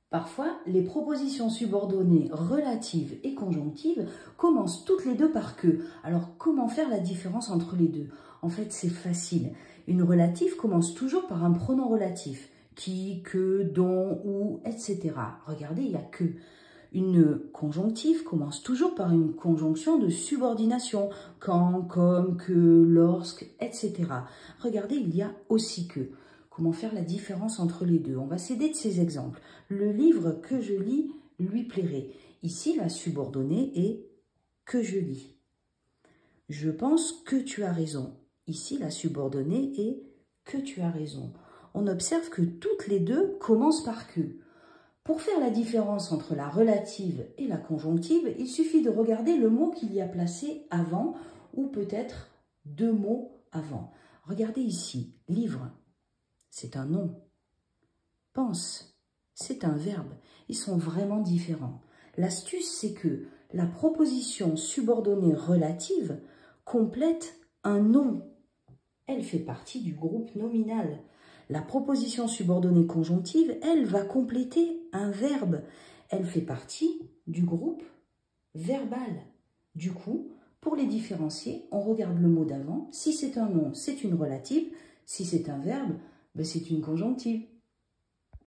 Parfois, les propositions subordonnées relatives et conjonctives commencent toutes les deux par que. Alors, comment faire la différence entre les deux? En fait, c'est facile. Une relative commence toujours par un pronom relatif. Qui, que, dont, où, etc. Regardez, il n'y a que. Une conjonctive commence toujours par une conjonction de subordination. Quand, comme, que, lorsque, etc. Regardez, il y a aussi que. Comment faire la différence entre les deux? On va s'aider de ces exemples. Le livre que je lis lui plairait. Ici, la subordonnée est que je lis. Je pense que tu as raison. Ici, la subordonnée est que tu as raison. On observe que toutes les deux commencent par que. Pour faire la différence entre la relative et la conjonctive, il suffit de regarder le mot qu'il y a placé avant ou peut-être deux mots avant. Regardez ici, livre. C'est un nom. Pense, c'est un verbe. Ils sont vraiment différents. L'astuce, c'est que la proposition subordonnée relative complète un nom. Elle fait partie du groupe nominal. La proposition subordonnée conjonctive, elle, va compléter un verbe. Elle fait partie du groupe verbal. Du coup, pour les différencier, on regarde le mot d'avant. Si c'est un nom, c'est une relative. Si c'est un verbe, c'est une conjonctive.